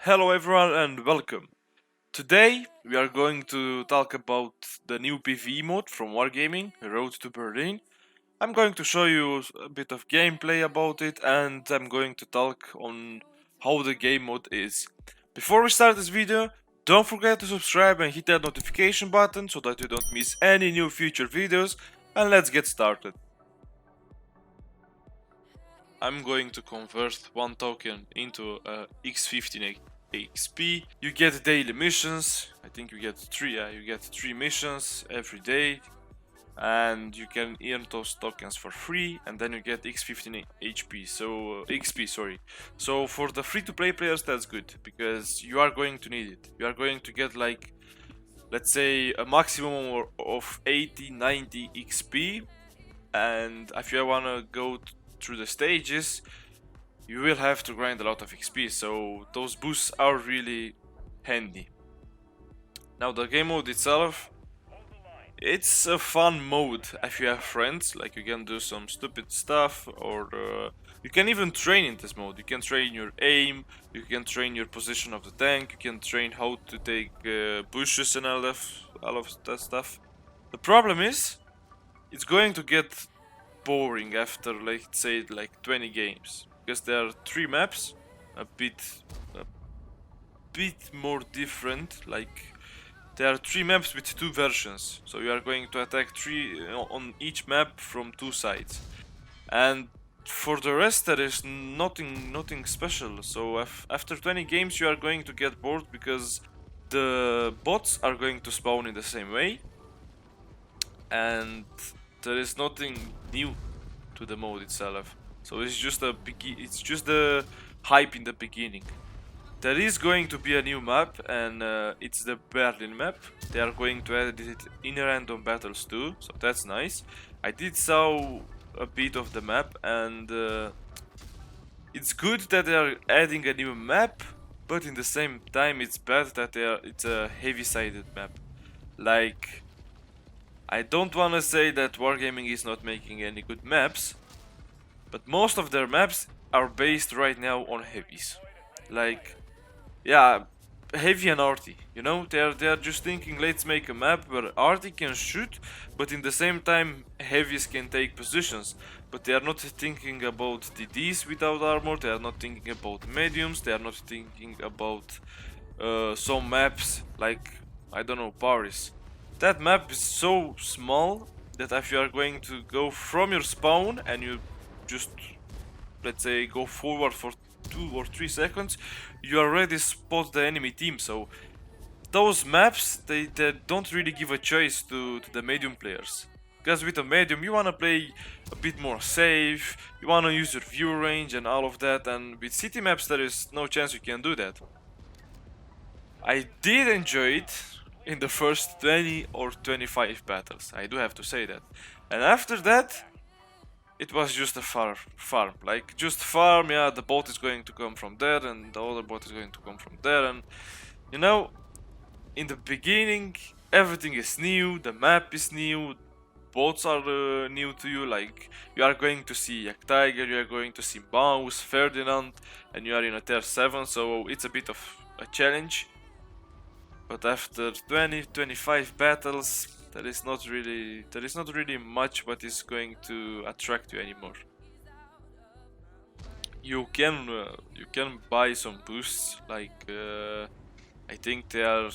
Hello everyone and welcome. Today we are going to talk about the new PVE mode from Wargaming, Road to Berlin. I'm going to show you a bit of gameplay about it and I'm going to talk on how the game mode is. Before we start this video, don't forget to subscribe and hit that notification button so that you don't miss any new future videos, and let's get started. I'm going to convert one token into X15 XP. You get daily missions. I think you get three missions every day, and you can earn those tokens for free, and then you get X15 HP. So XP, sorry. So for the free-to-play players, that's good because you are going to need it. You are going to get like, let's say, a maximum of 80-90 XP, and if you wanna go through the stages, you will have to grind a lot of XP, so those boosts are really handy. Now the game mode itself, it's a fun mode if you have friends, like you can do some stupid stuff, or you can even train in this mode. You can train your aim, you can train your position of the tank, you can train how to take bushes and all of that stuff. The problem is, it's going to get boring after, let's say, like 20 games, because there are 3 maps, a bit more different. Like there are 3 maps with 2 versions, so you are going to attack 3 on each map from 2 sides, and for the rest there is nothing special. So after 20 games you are going to get bored because the bots are going to spawn in the same way, and there is nothing new to the mode itself. So it's just the hype in the beginning. There is going to be a new map, and it's the Berlin map. They are going to add it in random battles too, so that's nice. I did saw a bit of the map, and it's good that they are adding a new map, but in the same time it's bad that it's a heavy-sided map. Like, I don't want to say that Wargaming is not making any good maps, but most of their maps are based right now on heavies. Like, yeah, heavy and arty, you know, they are just thinking, let's make a map where arty can shoot, but in the same time heavies can take positions. But they are not thinking about DDs without armor, they are not thinking about mediums, they are not thinking about some maps like, I don't know, Paris. That map is so small that if you are going to go from your spawn and you just, let's say, go forward for 2 or 3 seconds, you already spot the enemy team. So those maps, they don't really give a choice to the medium players, because with a medium you wanna play a bit more safe, you wanna use your view range and all of that, and with city maps there is no chance you can do that. I did enjoy it in the first 20 or 25 battles, I do have to say that. And after that, it was just a farm. Like, just farm, yeah, the boat is going to come from there, and the other boat is going to come from there, and, you know, in the beginning, everything is new, the map is new, boats are new to you, like, you are going to see Yak Tiger, you are going to see Maus, Ferdinand, and you are in a tier 7, so it's a bit of a challenge. But after 20-25 battles, there is not really much what is going to attract you anymore. You can buy some boosts, like I think there are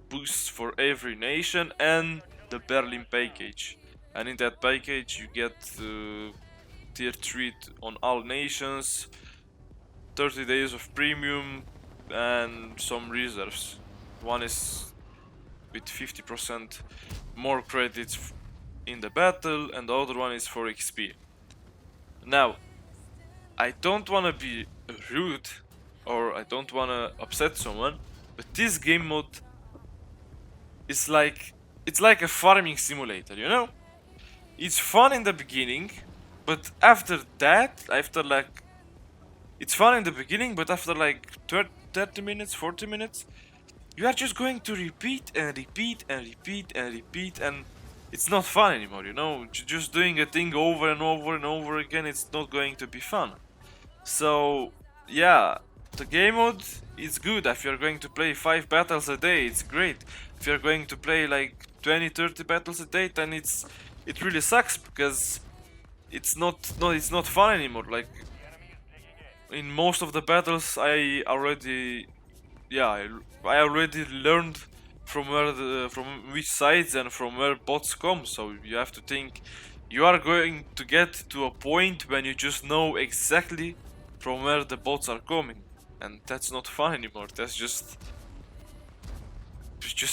boosts for every nation and the Berlin package, and in that package you get tier 3 on all nations, 30 days of premium, and some reserves. One is with 50% more credits in the battle, and the other one is for XP. Now, I don't wanna be rude, or I don't wanna upset someone, but this game mode is like, it's like a farming simulator, you know? It's fun in the beginning, but after that, it's fun in the beginning, but after like 30 minutes, 40 minutes, you are just going to repeat and repeat and repeat and repeat, and it's not fun anymore, you know? Just doing a thing over and over and over again, it's not going to be fun. So, yeah, The game mode is good. If you're going to play 5 battles a day, it's great. If you're going to play like 20-30 battles a day, then it really sucks, because it's not fun anymore. Like, in most of the battles I already learned from which sides and from where bots come. So you have to think you are going to get to a point when you just know exactly from where the bots are coming, and that's not fun anymore. That's just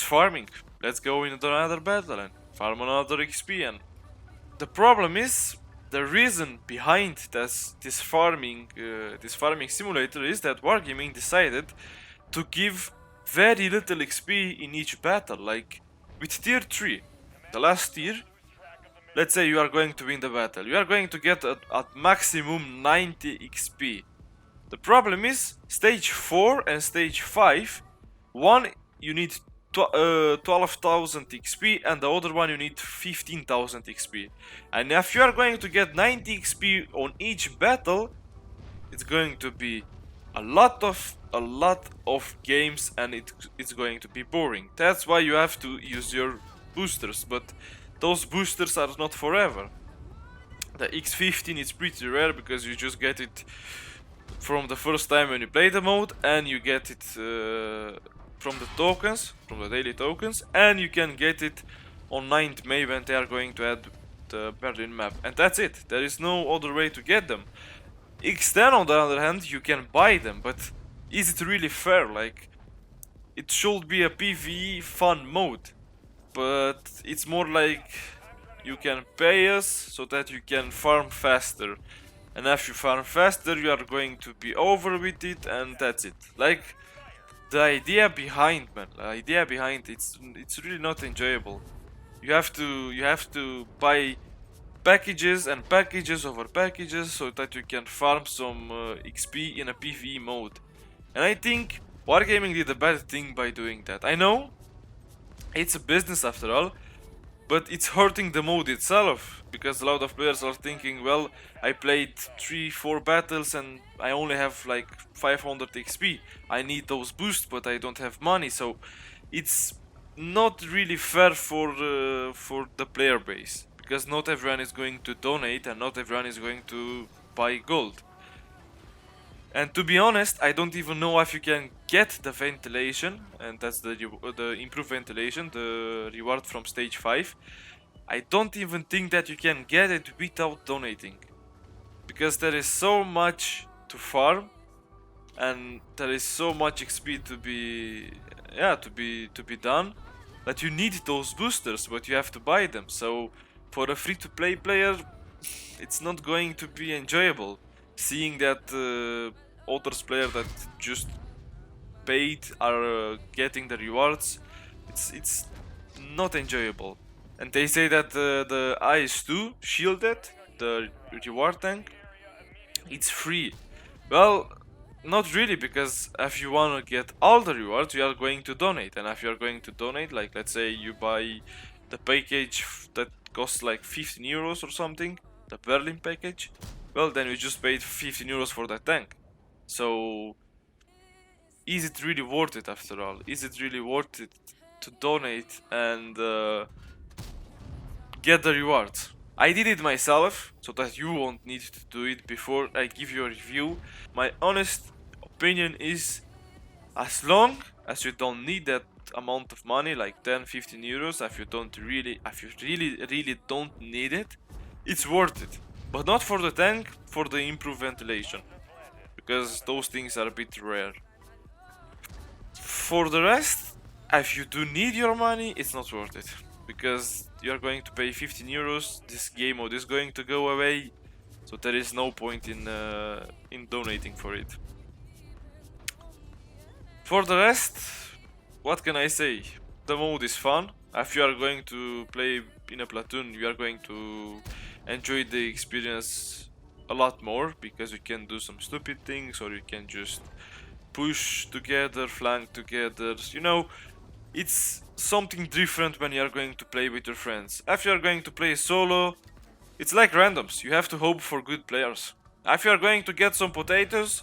farming. Let's go into another battle and farm another XP. And the problem is, the reason behind this farming simulator is that Wargaming decided to give very little XP in each battle. Like with tier 3, the last tier, let's say you are going to win the battle, you are going to get at maximum 90 XP. The problem is, stage 4 and stage 5, one you need 12,000 XP, and the other one you need 15,000 XP. And if you are going to get 90 XP on each battle, it's going to be a lot of games, and it's going to be boring. That's why you have to use your boosters, but those boosters are not forever. The X15 is pretty rare, because you just get it from the first time when you play the mode, and you get it from the tokens, from the daily tokens, and you can get it on 9th May when they are going to add the Berlin map, and that's it. There is no other way to get them. X10 on the other hand, you can buy them, but is it really fair? Like, it should be a PVE fun mode, but it's more like you can pay us so that you can farm faster, and if you farm faster you are going to be over with it, and that's it. Like, the idea behind, it's really not enjoyable. You have to buy packages and packages over packages so that you can farm some XP in a PvE mode. And I think Wargaming did a bad thing by doing that. I know it's a business after all, but it's hurting the mode itself, because a lot of players are thinking, well, I played 3-4 battles and I only have like 500 XP. I need those boosts, but I don't have money. So it's not really fair for the player base, because not everyone is going to donate and not everyone is going to buy gold. And to be honest, I don't even know if you can get the ventilation, and that's the improved ventilation, the reward from stage 5. I don't even think that you can get it without donating, because there is so much to farm, and there is so much XP to be done, that you need those boosters, but you have to buy them. So for a free-to-play player, it's not going to be enjoyable. Seeing that others players that just paid are getting the rewards, it's not enjoyable. And they say that the IS-2 shielded, the reward tank, it's free. Well, not really, because if you want to get all the rewards, you are going to donate. And if you are going to donate, like let's say you buy the package that costs like 15 euros or something, the Berlin package, well, then you just paid 15 euros for that tank. So is it really worth it after all? Is it really worth it to donate and get the rewards? I did it myself, so that you won't need to do it before I give you a review. My honest opinion is, as long as you don't need that amount of money, like 10-15 euros, if you really don't need it, it's worth it. But not for the tank, for the improved ventilation, because those things are a bit rare. For the rest, if you do need your money, it's not worth it, because you're going to pay 15 euros, this game mode is going to go away, so there is no point in donating for it. For the rest, what can I say? The mode is fun. If you are going to play in a platoon, you are going to enjoy the experience a lot more, because you can do some stupid things, or you can just push together, flank together, you know. It's something different when you are going to play with your friends. If you are going to play solo, it's like randoms, you have to hope for good players. If you are going to get some potatoes,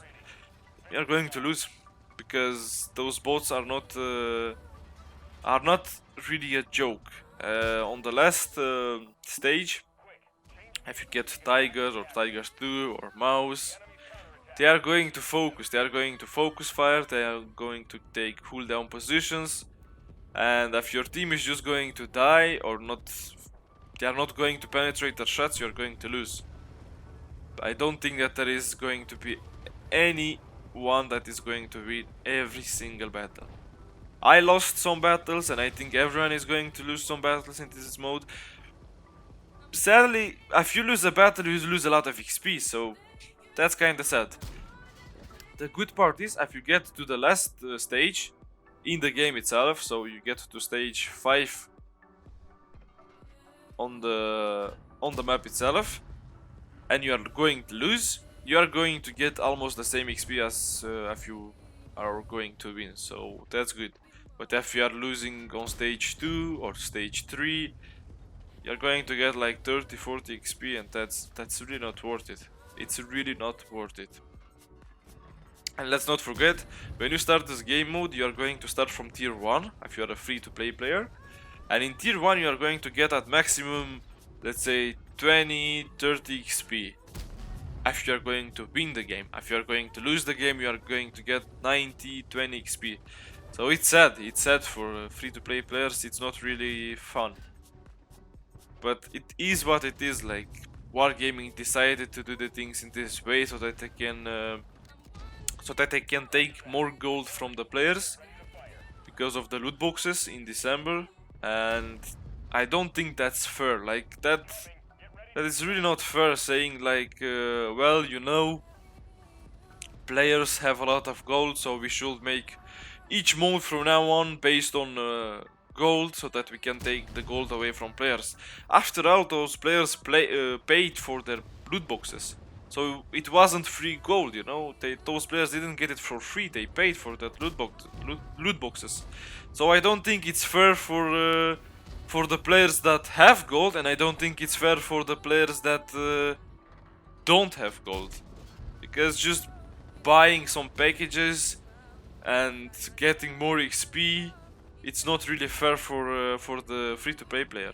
you're going to lose, because those bots are not really a joke. On the last stage, if you get Tiger or Tiger 2 or Mouse, they are going to focus. They are going to focus fire. They are going to take cooldown positions. And if your team is just going to die or not, they are not going to penetrate their shots, you are going to lose. I don't think that there is going to be anyone that is going to win every single battle. I lost some battles, and I think everyone is going to lose some battles in this mode. Sadly, if you lose a battle, you lose a lot of XP, so that's kinda sad. The good part is, if you get to the last stage in the game itself, so you get to stage 5 on the map itself, and you are going to lose, you are going to get almost the same XP as if you are going to win, so that's good. But if you are losing on stage 2 or stage 3, you're going to get like 30-40 XP, and that's really not worth it. It's really not worth it. And let's not forget, when you start this game mode, you are going to start from tier 1 if you are a free-to-play player. And in tier 1 you are going to get at maximum, let's say, 20-30 XP if you are going to win the game. If you are going to lose the game, you are going to get 90-20 XP. So it's sad for free-to-play players. It's not really fun. But it is what it is. Like, Wargaming decided to do the things in this way so that they can take more gold from the players because of the loot boxes in December, and I don't think that's fair. Like, that is really not fair, saying like, well, you know, players have a lot of gold, so we should make each mode from now on based on gold, so that we can take the gold away from players. After all, those players paid for their loot boxes, so it wasn't free gold, you know. Those players didn't get it for free. They paid for that loot boxes. So I don't think it's fair for the players that have gold, and I don't think it's fair for the players that don't have gold, because just buying some packages and getting more XP, it's not really fair for the free-to-play player.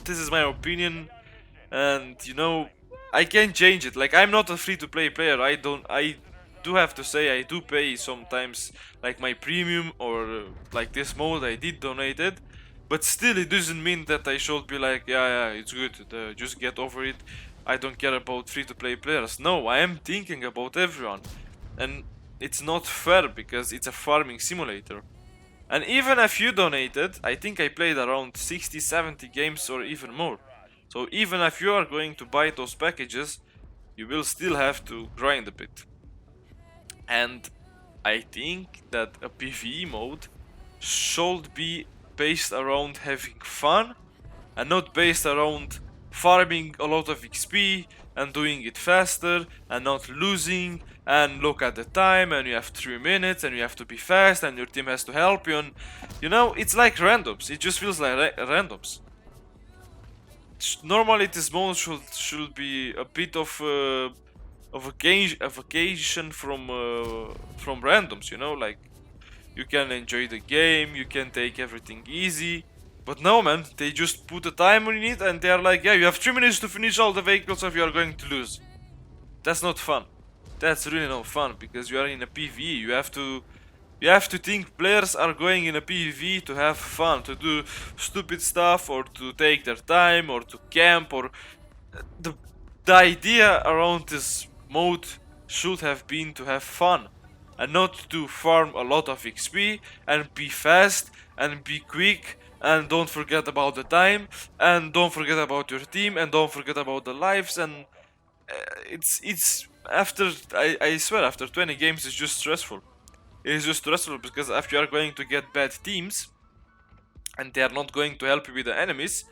This is my opinion, and you know, I can change it. Like, I'm not a free-to-play player. I do have to say, I do pay sometimes, like my premium or like this mode I did donate it, but still it doesn't mean that I should be like, yeah, it's good, just get over it, I don't care about free-to-play players. No, I am thinking about everyone, and it's not fair because it's a farming simulator. And even if you donated, I think I played around 60-70 games or even more. So even if you are going to buy those packages, you will still have to grind a bit. And I think that a PVE mode should be based around having fun, and not based around farming a lot of XP and doing it faster and not losing, and look at the time and you have 3 minutes and you have to be fast and your team has to help you, and you know, it's like randoms. It just feels like randoms. Normally this mode should be a bit of a vacation from randoms, you know, like you can enjoy the game, you can take everything easy. But no, man, they just put a timer in it and they are like, yeah, you have 3 minutes to finish all the vehicles or you are going to lose. That's not fun. That's really not fun, because you are in a PvE. You have to think players are going in a PvE to have fun, to do stupid stuff, or to take their time, or to camp, or the idea around this mode should have been to have fun and not to farm a lot of XP and be fast and be quick. And don't forget about the time, and don't forget about your team, and don't forget about the lives. And it's after, I swear, after 20 games it's just stressful. It's just stressful because if you are going to get bad teams and they are not going to help you with the enemies,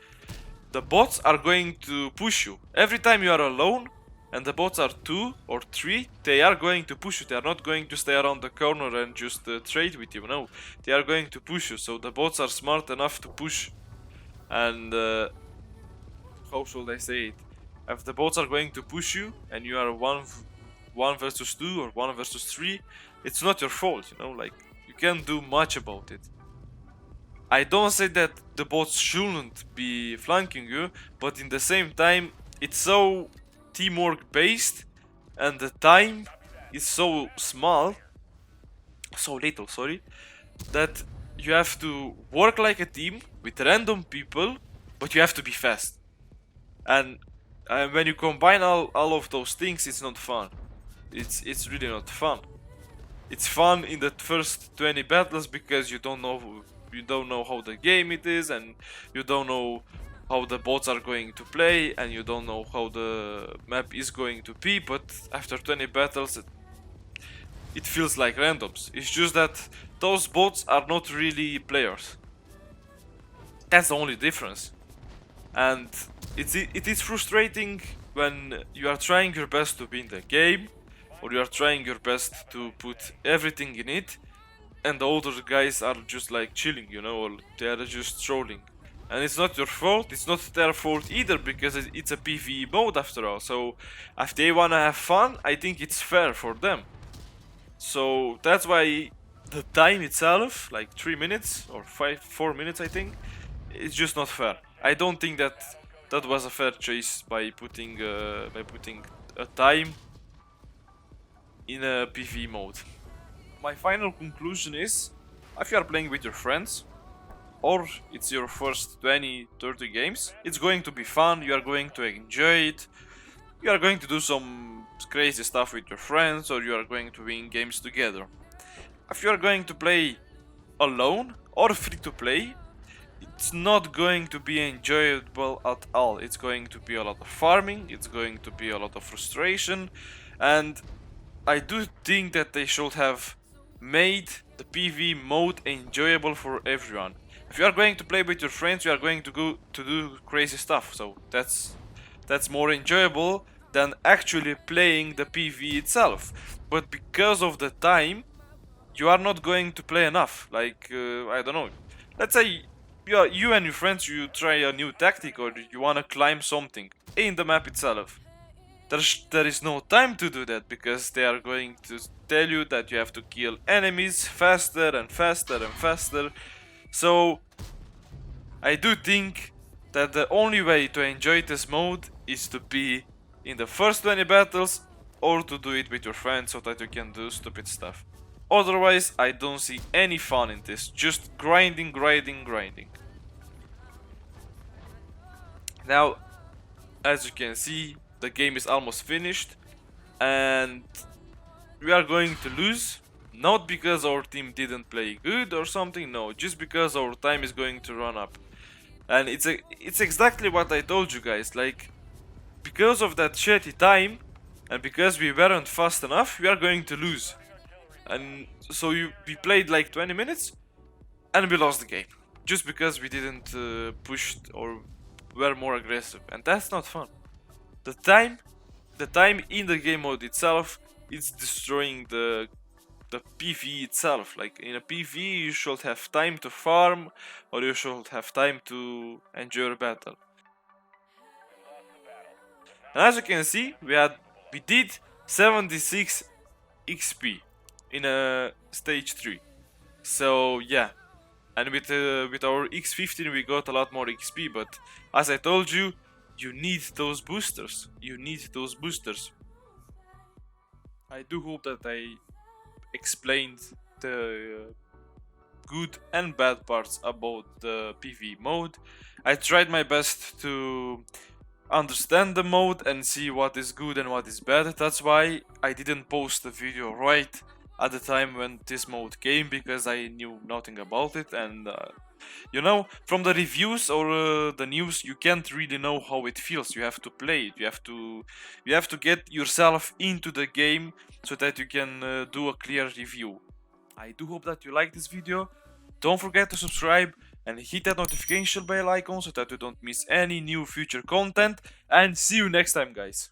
the bots are going to push you. Every time you are alone and the bots are 2 or 3, they are going to push you. They are not going to stay around the corner and just trade with you. No, they are going to push you. So the bots are smart enough to push. And how should I say it? If the bots are going to push you and you are 1 versus 2 or 1 versus 3, it's not your fault, you know, like, you can't do much about it. I don't say that the bots shouldn't be flanking you, but in the same time, it's so teamwork based, and the time is so small, so little, sorry, that you have to work like a team with random people, but you have to be fast. And when you combine all of those things, it's not fun. It's really not fun. It's fun in the first 20 battles because you don't know how the game it is, and you don't know how the bots are going to play, and you don't know how the map is going to be. But after 20 battles, it feels like randoms. It's just that those bots are not really players. That's the only difference. And it is frustrating when you are trying your best to win the game, or you are trying your best to put everything in it, and the older guys are just like chilling, you know, or they are just trolling. And it's not your fault, it's not their fault either, because it's a PvE mode after all. So if they wanna have fun, I think it's fair for them. So that's why the time itself, like 3 minutes or 4 minutes, I think, it's just not fair. I don't think that was a fair choice by putting a time in a PvE mode. My final conclusion is, if you are playing with your friends, or it's your first 20-30 games, it's going to be fun, you are going to enjoy it, you are going to do some crazy stuff with your friends, or you are going to win games together. If you are going to play alone or free to play, it's not going to be enjoyable at all. It's going to be a lot of farming, it's going to be a lot of frustration, and I do think that they should have made the PvE mode enjoyable for everyone. If you are going to play with your friends, you are going to go to do crazy stuff, so that's more enjoyable than actually playing the PvE itself. But because of the time, you are not going to play enough. Like, I don't know, let's say you and your friends, you try a new tactic, or you wanna climb something in the map itself. There is no time to do that, because they are going to tell you that you have to kill enemies faster and faster and faster. So I do think that the only way to enjoy this mode is to be in the first 20 battles, or to do it with your friends so that you can do stupid stuff. Otherwise, I don't see any fun in this, just grinding. Now, as you can see, the game is almost finished, and we are going to lose, not because our team didn't play good or something, no, just because our time is going to run up. And it's exactly what I told you guys, like, because of that shitty time, and because we weren't fast enough, we are going to lose. And so we played like 20 minutes, and we lost the game, just because we didn't push or were more aggressive, and that's not fun. The time in the game mode itself is destroying the PvE itself. Like, in a PvE, you should have time to farm, or you should have time to enjoy a battle. And as you can see, we did 76 XP in a stage 3. So yeah, and with our X15 we got a lot more XP, but as I told you, you need those boosters. I do hope that I explained the good and bad parts about the PvE mode. I tried my best to understand the mode and see what is good and what is bad. That's why I didn't post the video right at the time when this mode came, because I knew nothing about it. And you know, from the reviews or the news, you can't really know how it feels. You have to play it. You have to get yourself into the game so that you can do a clear review. I do hope that you like this video. Don't forget to subscribe and hit that notification bell icon so that you don't miss any new future content. And see you next time, guys.